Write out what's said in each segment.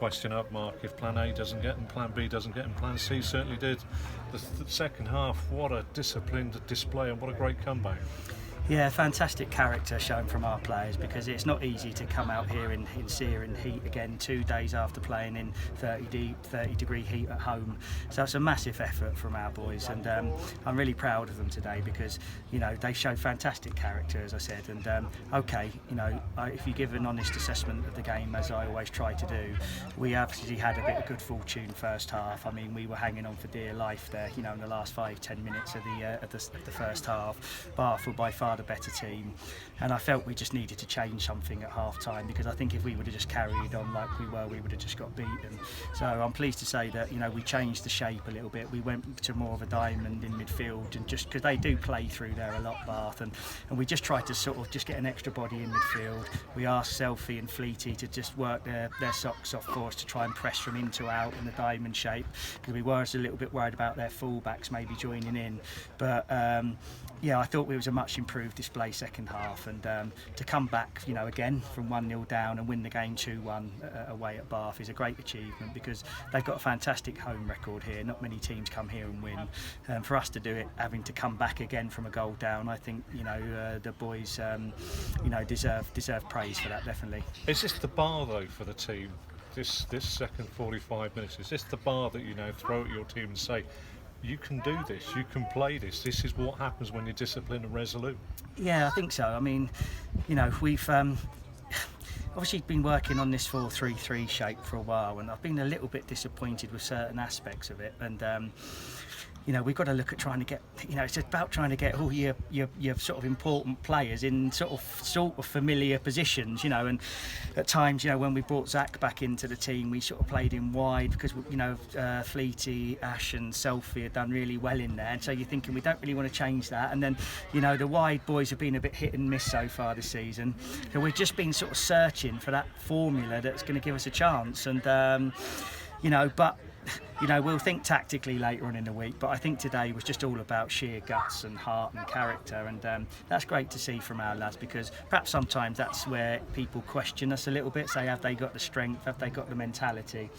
question up, Mark, if Plan A doesn't get and Plan B doesn't get and Plan C certainly did. The second half, what a disciplined display and what a great comeback. Yeah, fantastic character shown from our players, because it's not easy to come out here in searing heat again 2 days after playing in 30 degree heat at home. So it's a massive effort from our boys, and I'm really proud of them today, because they show fantastic character, as I said. And if you give an honest assessment of the game, as I always try to do, we obviously had a bit of good fortune first half. I mean, we were hanging on for dear life there, in the last 5-10 minutes of the first half. Bath were by far the better team, and I felt we just needed to change something at half time, because I think if we would have just carried on like we were, we would have just got beaten. So I'm pleased to say that we changed the shape a little bit. We went to more of a diamond in midfield, and just because they do play through there a lot, Bath, and we just tried to sort of just get an extra body in midfield. We asked Selfie and Fleety to just work their socks off for us to try and press from in to out in the diamond shape, because we were a little bit worried about their full-backs maybe joining in. But I thought it was a much improved display second half, and to come back again from 1-0 down and win the game 2-1 away at Bath is a great achievement, because they've got a fantastic home record here. Not many teams come here and win. For us to do it, having to come back again from a goal down, I think the boys deserve praise for that, definitely. Is this the bar though for the team, this second 45 minutes? Is this the bar that throw at your team and say, you can do this, you can play this is what happens when you're disciplined and resolute? Yeah, I think so. I mean, we've obviously been working on this 4-3-3 shape for a while, and I've been a little bit disappointed with certain aspects of it, and we've got to look at trying to get, it's about trying to get all your sort of important players in sort of familiar positions, and at times, when we brought Zach back into the team, we sort of played him wide, because Fleety, Ash and Selfie had done really well in there, and so you're thinking we don't really want to change that. And then the wide boys have been a bit hit and miss so far this season, so we've just been sort of searching for that formula that's going to give us a chance. And but we'll think tactically later on in the week, but I think today was just all about sheer guts and heart and character, and that's great to see from our lads, because perhaps sometimes that's where people question us a little bit, say, have they got the strength, have they got the mentality?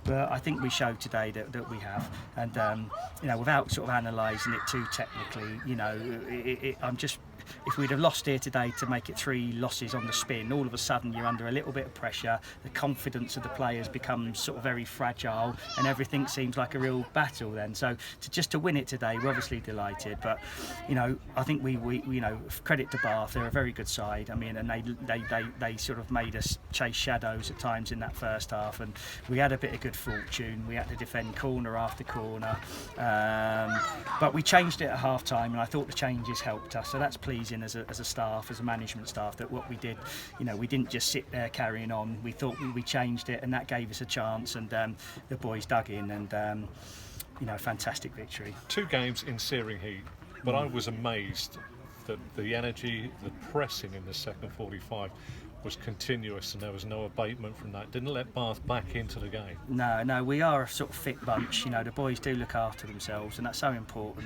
But I think we showed today that we have, and without sort of analysing it too technically, I'm just, if we'd have lost here today to make it 3 losses on the spin, all of a sudden you're under a little bit of pressure, the confidence of the players becomes sort of very fragile, and everything seems like a real battle then. So to win it today, we're obviously delighted, but I think we credit to Bath, they're a very good side. I mean, and they sort of made us chase shadows at times in that first half, and we had a bit of good fortune. We had to defend corner after corner, but we changed it at half time, and I thought the changes helped us, so that's pleasing as a staff, as a management staff, that what we did, we didn't just sit there carrying on. We thought we changed it, and that gave us a chance, and the boys dug in, and fantastic victory. 2 games in searing heat, but I was amazed that the energy, the pressing in the second 45 was continuous, and there was no abatement from that. Didn't let Bath back into the game. No, we are a sort of fit bunch. The boys do look after themselves, and that's so important.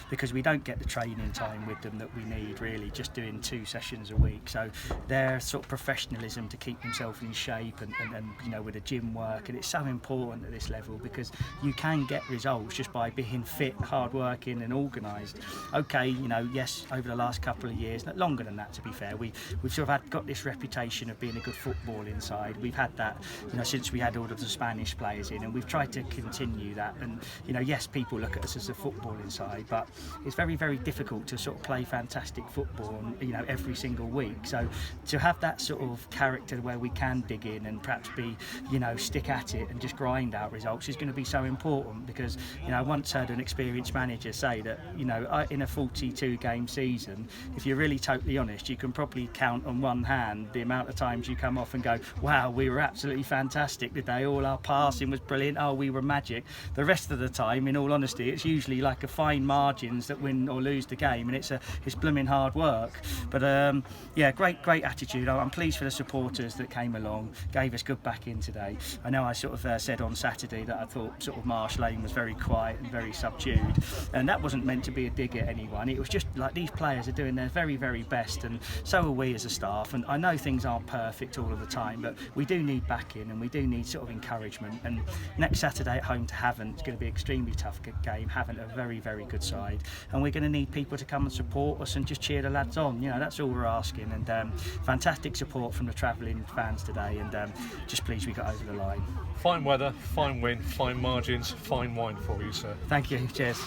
Because we don't get the training time with them that we need, really, just doing 2 sessions a week. So their sort of professionalism to keep themselves in shape, and with the gym work, and it's so important at this level, because you can get results just by being fit, hard working, and organised. Okay, yes, over the last couple of years, not longer than that, to be fair, we've sort of got this reputation of being a good football inside. We've had that, since we had all of the Spanish players in, and we've tried to continue that. And yes, people look at us as a football inside, but it's very, very difficult to sort of play fantastic football, every single week. So to have that sort of character where we can dig in and perhaps be, stick at it and just grind out results is going to be so important, because I once heard an experienced manager say that in a 42 game season, if you're really totally honest, you can probably count on one hand the amount of times you come off and go, wow, we were absolutely fantastic today, all our passing was brilliant, oh, we were magic. The rest of the time, in all honesty, it's usually like a fine margins that win or lose the game, and it's blooming hard work. But great attitude. I'm pleased for the supporters that came along, gave us good backing today. I know I sort of said on Saturday that I thought sort of Marsh Lane was very quiet and very subdued, and that wasn't meant to be a dig at anyone. It was just like these players are doing their very, very best, and so are we as a staff. And I know things aren't perfect all of the time, but we do need backing and we do need sort of encouragement. And next Saturday at home to Havant, it's going to be an extremely tough game. Havant are a very, very good side, and we're going to need people to come and support us and just cheer the lads on. You know, that's all we're asking. And fantastic support from the travelling fans today, and just pleased we got over the line. Fine weather, fine wind, fine margins, fine wine for you, sir. Thank you. Cheers.